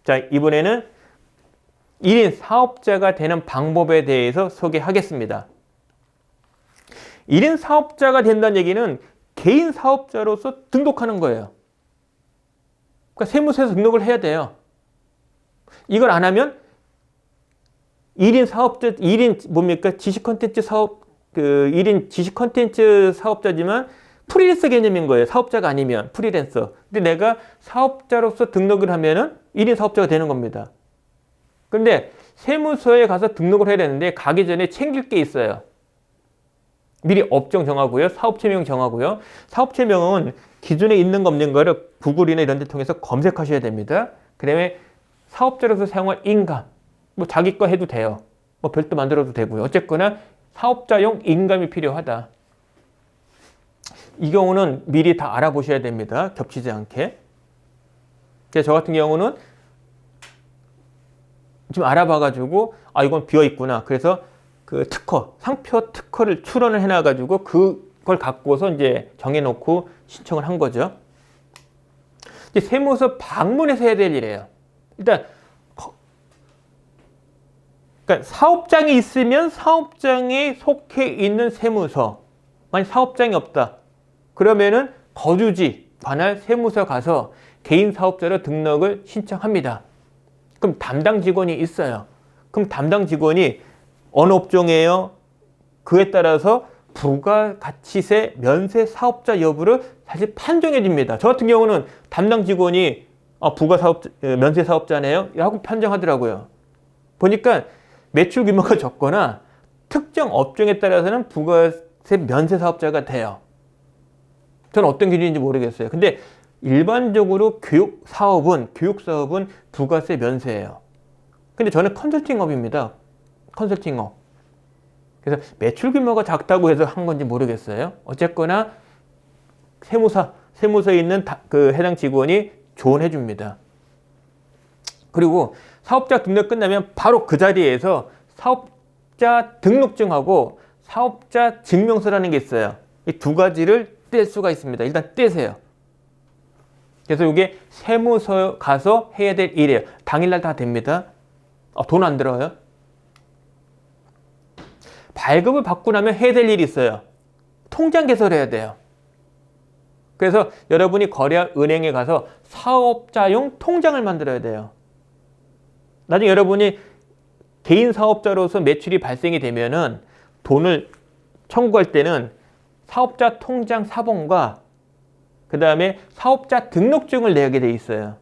자, 이번에는 1인 사업자가 되는 방법에 대해서 소개하겠습니다. 1인 사업자가 된다는 얘기는 개인 사업자로서 등록하는 거예요. 그러니까 세무서에서 등록을 해야 돼요. 이걸 안 하면 1인 사업자, 1인 뭡니까? 지식 컨텐츠 사업, 1인 지식 컨텐츠 사업자지만 프리랜서 개념인 거예요. 사업자가 아니면 프리랜서. 근데 내가 사업자로서 등록을 하면은 1인 사업자가 되는 겁니다. 근데 세무서에 가서 등록을 해야 되는데 가기 전에 챙길 게 있어요. 미리 업종 정하고요. 사업체명 정하고요. 사업체명은 기존에 있는 거 없는 거를 구글이나 이런 데 통해서 검색하셔야 됩니다. 그 다음에 사업자로서 사용할 인감. 뭐 자기 거 해도 돼요. 뭐 별도 만들어도 되고요. 어쨌거나 사업자용 인감이 필요하다. 이 경우는 미리 다 알아보셔야 됩니다. 겹치지 않게. 저 같은 경우는 좀 알아봐가지고 이건 비어있구나. 그래서 그 특허, 상표 특허를 출원을 해놔가지고 그걸 갖고서 이제 정해놓고 신청을 한 거죠. 이제 세무서 방문해서 해야 될 일이에요. 일단 그러니까 사업장이 있으면 사업장에 속해 있는 세무서. 만약 사업장이 없다. 그러면은 거주지 관할 세무서 가서 개인 사업자로 등록을 신청합니다. 그럼 담당 직원이 있어요. 그럼 담당 직원이 어느 업종이에요? 그에 따라서 부가가치세 면세 사업자 여부를 사실 판정해 줍니다. 저 같은 경우는 담당 직원이 면세 사업자네요 하고 판정하더라고요. 보니까 매출 규모가 적거나 특정 업종에 따라서는 부가세 면세 사업자가 돼요. 저는 어떤 기준인지 모르겠어요. 근데 일반적으로 교육 사업은 부가세 면세예요. 근데 저는 컨설팅업입니다. 컨설팅업. 그래서 매출 규모가 작다고 해서 한 건지 모르겠어요. 어쨌거나 세무서에 있는 그 해당 직원이 조언해 줍니다. 그리고 사업자 등록 끝나면 바로 그 자리에서 사업자 등록증하고 사업자 증명서라는 게 있어요. 이 두 가지를 뗄 수가 있습니다. 일단 떼세요. 그래서 이게 세무서 가서 해야 될 일이에요. 당일날 다 됩니다. 돈 안 들어요. 발급을 받고 나면 해야 될 일이 있어요. 통장 개설해야 돼요. 그래서 여러분이 거래할 은행에 가서 사업자용 통장을 만들어야 돼요. 나중에 여러분이 개인 사업자로서 매출이 발생이 되면은 돈을 청구할 때는 사업자 통장 사본과 그 다음에 사업자 등록증을 내게 돼 있어요.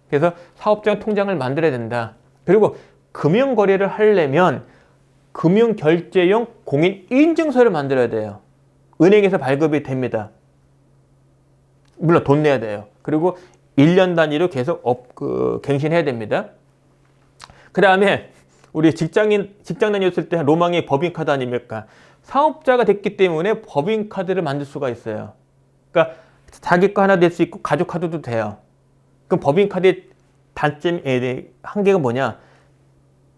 그래서 사업자 통장을 만들어야 된다. 그리고 금융거래를 하려면 금융결제용 공인인증서를 만들어야 돼요. 은행에서 발급이 됩니다. 물론 돈 내야 돼요. 그리고 1년 단위로 계속 갱신해야 됩니다. 그 다음에 우리 직장 다녔을 때 로망이 법인카드 아닙니까? 사업자가 됐기 때문에 법인카드를 만들 수가 있어요. 그러니까 자기 거 하나 낼 수 있고 가족 카드도 돼요. 그럼 법인카드의 단점의 한계가 뭐냐?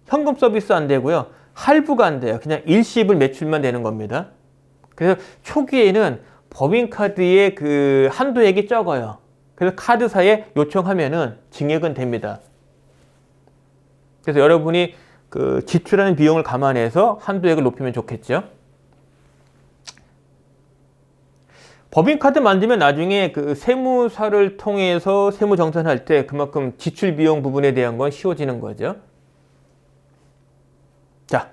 현금 서비스 안 되고요. 할부가 안 돼요. 그냥 일시불 매출만 되는 겁니다. 그래서 초기에는 법인카드의 그 한도액이 적어요. 그래서 카드사에 요청하면은 증액은 됩니다. 그래서 여러분이 그 지출하는 비용을 감안해서 한도액을 높이면 좋겠죠. 법인카드 만들면 나중에 그 세무사를 통해서 세무정산할 때 그만큼 지출 비용 부분에 대한 건 쉬워지는 거죠. 자,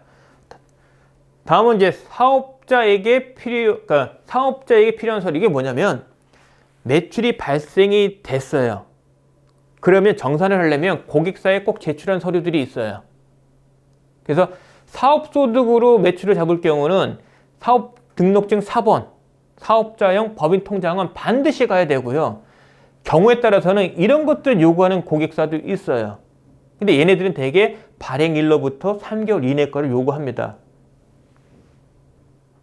다음은 이제 사업자에게 필요한 서류. 이게 뭐냐면 매출이 발생이 됐어요. 그러면 정산을 하려면 고객사에 꼭 제출한 서류들이 있어요. 그래서 사업소득으로 매출을 잡을 경우는 사업 등록증 4번, 사업자용 법인 통장은 반드시 가야 되고요. 경우에 따라서는 이런 것들 요구하는 고객사도 있어요. 근데 얘네들은 대개 발행일로부터 3개월 이내 거를 요구합니다.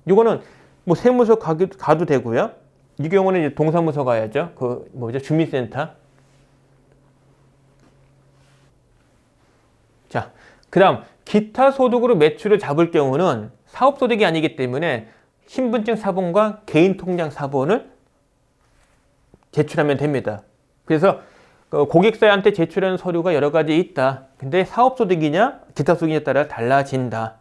이거는 뭐 세무서 가도 되고요. 이 경우는 이제 동사무소 가야죠. 주민센터. 자, 그 다음 기타 소득으로 매출을 잡을 경우는 사업소득이 아니기 때문에 신분증 사본과 개인 통장 사본을 제출하면 됩니다. 그래서 그 고객사한테 제출하는 서류가 여러 가지 있다. 근데 사업소득이냐 기타소득이냐에 따라 달라진다.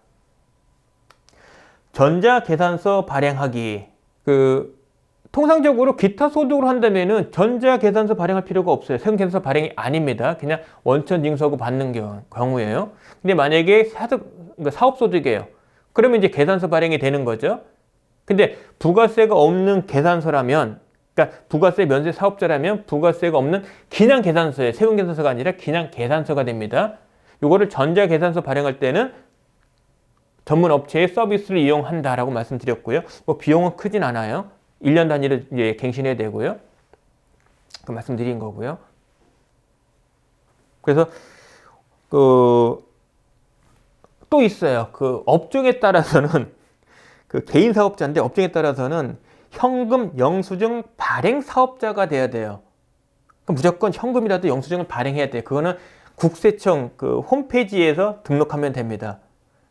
전자계산서 발행하기. 통상적으로 기타소득으로 한다면은 전자계산서 발행할 필요가 없어요. 세금계산서 발행이 아닙니다. 그냥 원천징수하고 받는 경우예요. 근데 만약에 사업소득이에요. 그러면 이제 계산서 발행이 되는 거죠. 근데 부가세가 없는 계산서라면, 그러니까 부가세 면세 사업자라면 부가세가 없는 기념계산서예요. 세금계산서가 아니라 기념계산서가 됩니다. 이거를 전자계산서 발행할 때는 전문 업체의 서비스를 이용한다라고 말씀드렸고요. 뭐 비용은 크진 않아요. 1년 단위로 이제 갱신해야 되고요. 그 말씀드린 거고요. 그래서 또 있어요. 업종에 따라서는 개인 사업자인데 업종에 따라서는 현금 영수증 발행 사업자가 돼야 돼요. 그럼 무조건 현금이라도 영수증을 발행해야 돼요. 그거는 국세청 홈페이지에서 등록하면 됩니다.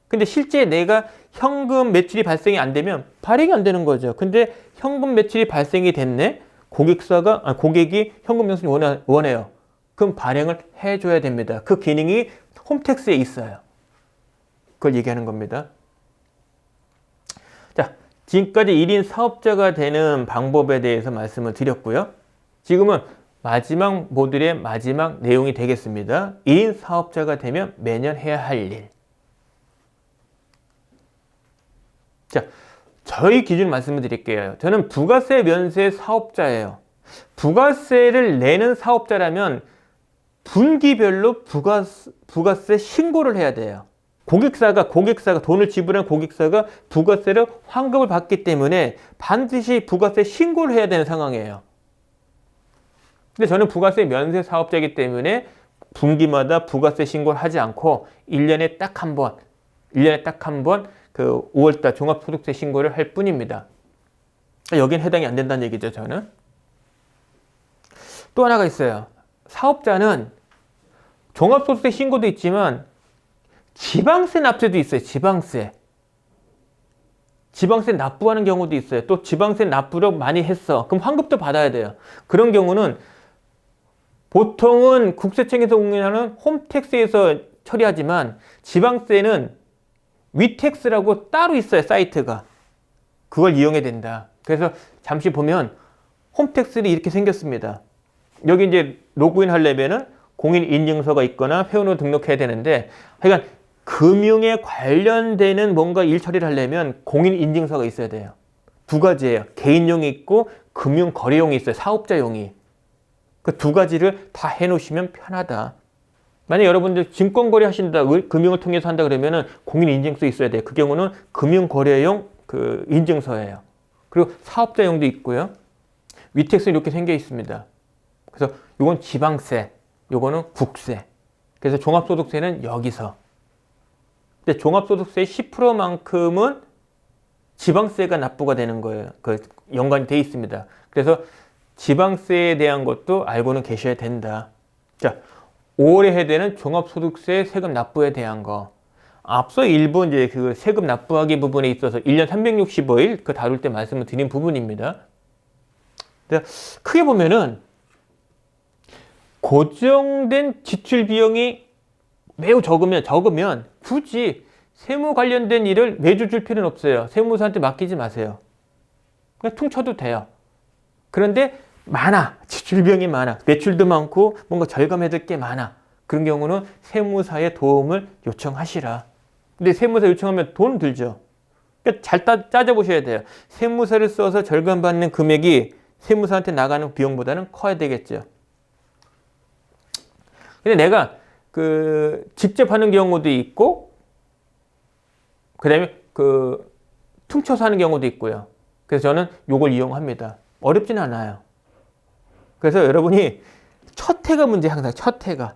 근데 실제 내가 현금 매출이 발생이 안 되면 발행이 안 되는 거죠. 근데 현금 매출이 발생이 됐네? 고객이 현금 영수증 원해요. 그럼 발행을 해줘야 됩니다. 그 기능이 홈택스에 있어요. 그걸 얘기하는 겁니다. 자, 지금까지 1인 사업자가 되는 방법에 대해서 말씀을 드렸고요. 지금은 마지막 모듈의 마지막 내용이 되겠습니다. 1인 사업자가 되면 매년 해야 할 일. 자, 저희 기준 말씀을 드릴게요. 저는 부가세 면세 사업자예요. 부가세를 내는 사업자라면 분기별로 부가세 신고를 해야 돼요. 고객사가 돈을 지불한 고객사가 부가세를 환급을 받기 때문에 반드시 부가세 신고를 해야 되는 상황이에요. 근데 저는 부가세 면세 사업자이기 때문에 분기마다 부가세 신고를 하지 않고 1년에 딱 한 번 5월달 종합소득세 신고를 할 뿐입니다. 여긴 해당이 안 된다는 얘기죠, 저는. 또 하나가 있어요. 사업자는 종합소득세 신고도 있지만 지방세 납세도 있어요. 지방세 납부하는 경우도 있어요. 또 지방세 납부를 많이 했어. 그럼 환급도 받아야 돼요. 그런 경우는 보통은 국세청에서 운영하는 홈택스에서 처리하지만 지방세는 위택스라고 따로 있어요. 사이트가. 그걸 이용해야 된다. 그래서 잠시 보면 홈택스는 이렇게 생겼습니다. 여기 이제 로그인 하려면은 공인인증서가 있거나 회원으로 등록해야 되는데, 그러니까 금융에 관련되는 뭔가 일 처리를 하려면 공인인증서가 있어야 돼요. 두 가지예요. 개인용이 있고 금융거래용이 있어요. 사업자용이. 그 두 가지를 다 해놓으시면 편하다. 만약 여러분들 증권거래 하신다, 금융을 통해서 한다 그러면은 공인인증서 있어야 돼요. 그 경우는 금융거래용 인증서예요. 그리고 사업자용도 있고요. 위택스는 이렇게 생겨 있습니다. 그래서 이건 지방세, 요거는 국세. 그래서 종합소득세는 여기서. 근데 종합소득세의 10%만큼은 지방세가 납부가 되는 거예요. 연관이 되어 있습니다. 그래서 지방세에 대한 것도 알고는 계셔야 된다. 자, 5월에 해야 되는 종합소득세 세금 납부에 대한 거. 앞서 일부 이제 세금 납부하기 부분에 있어서 1년 365일 다룰 때 말씀을 드린 부분입니다. 크게 보면은 고정된 지출 비용이 매우 적으면 굳이 세무 관련된 일을 매주 줄 필요는 없어요. 세무사한테 맡기지 마세요. 그냥 퉁쳐도 돼요. 그런데 지출 비용이 많아. 매출도 많고 뭔가 절감해야 될 게 많아. 그런 경우는 세무사의 도움을 요청하시라. 근데 세무사 요청하면 돈 들죠. 그러니까 잘 따져보셔야 돼요. 세무사를 써서 절감받는 금액이 세무사한테 나가는 비용보다는 커야 되겠죠. 근데 내가 직접 하는 경우도 있고, 그 다음에 퉁쳐서 하는 경우도 있고요. 그래서 저는 이걸 이용합니다. 어렵진 않아요. 그래서 여러분이 첫 해가 문제, 항상 첫 해가.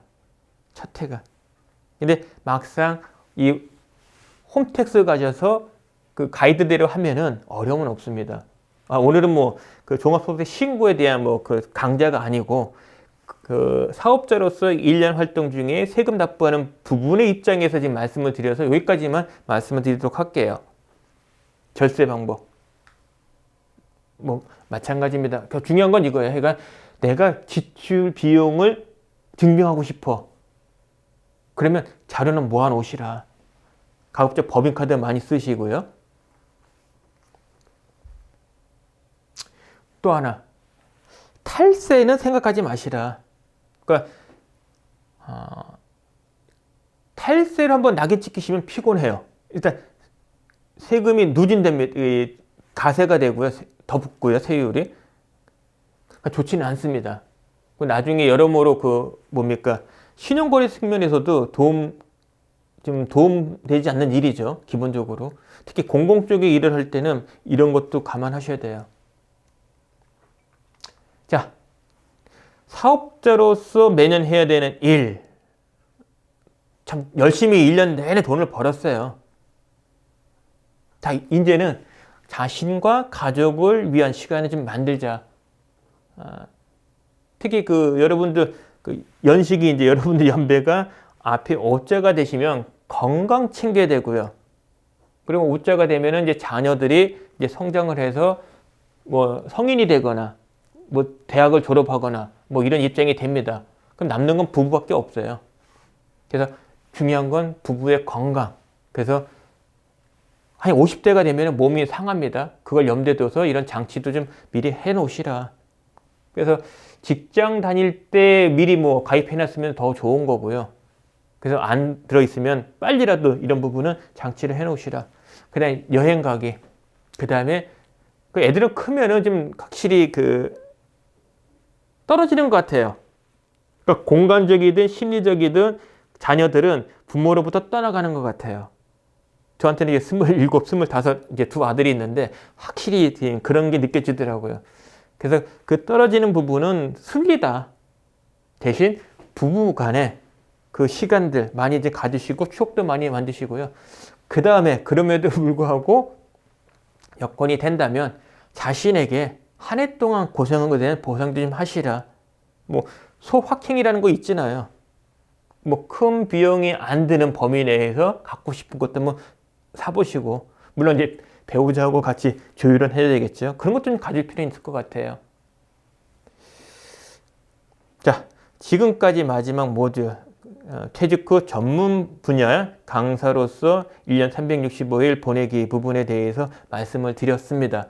근데 막상 이 홈택스 가셔서 가이드대로 하면은 어려움은 없습니다. 오늘은 종합소득세 신고에 대한 강좌가 아니고, 사업자로서 1년 활동 중에 세금 납부하는 부분의 입장에서 지금 말씀을 드려서 여기까지만 말씀을 드리도록 할게요. 절세 방법. 마찬가지입니다. 중요한 건 이거예요. 그러니까 내가 지출 비용을 증명하고 싶어. 그러면 자료는 모아 놓으시라. 가급적 법인카드 많이 쓰시고요. 또 하나, 탈세는 생각하지 마시라. 그러니까 탈세를 한번 낙인 찍히시면 피곤해요. 일단 세금이 누진됩니다. 가세가 되고요. 더 붙고요. 세율이. 그러니까 좋지는 않습니다. 나중에 여러모로 신용거래 측면에서도 도움 되지 않는 일이죠. 기본적으로. 특히 공공 쪽에 일을 할 때는 이런 것도 감안하셔야 돼요. 자, 사업자로서 매년 해야 되는 일. 참 열심히 1년 내내 돈을 벌었어요. 자, 이제는 자신과 가족을 위한 시간을 좀 만들자. 특히 여러분들 연식이 이제 여러분들 연배가 앞에 5자가 되시면 건강 챙겨야 되고요. 그리고 5자가 되면은 이제 자녀들이 이제 성장을 해서 뭐 성인이 되거나 뭐 대학을 졸업하거나 뭐 이런 입장이 됩니다. 그럼 남는 건 부부밖에 없어요. 그래서 중요한 건 부부의 건강. 그래서 한 50대가 되면 몸이 상합니다. 그걸 염두에 둬서 이런 장치도 좀 미리 해 놓으시라. 그래서 직장 다닐 때 미리 뭐 가입해 놨으면 더 좋은 거고요. 그래서 안 들어있으면 빨리라도 이런 부분은 장치를 해 놓으시라. 그 다음에 여행 가기. 그 다음에 애들은 크면은 좀 확실히 떨어지는 것 같아요. 그러니까 공간적이든 심리적이든 자녀들은 부모로부터 떠나가는 것 같아요. 저한테는 이제 27, 25, 이제 두 아들이 있는데 확실히 그런 게 느껴지더라고요. 그래서 떨어지는 부분은 순리다. 대신 부부 간에 그 시간들 많이 이제 가지시고 추억도 많이 만드시고요. 그 다음에 그럼에도 불구하고 여건이 된다면 자신에게 한 해 동안 고생한 것에 대한 보상도 좀 하시라. 뭐 소확행이라는 거 있잖아요. 뭐 큰 비용이 안 드는 범위 내에서 갖고 싶은 것도 뭐 사보시고, 물론 이제 배우자하고 같이 조율은 해야 되겠죠. 그런 것도 좀 가질 필요 있을 것 같아요. 자, 지금까지 마지막 모드 퇴직 후 전문 분야 강사로서 1년 365일 보내기 부분에 대해서 말씀을 드렸습니다.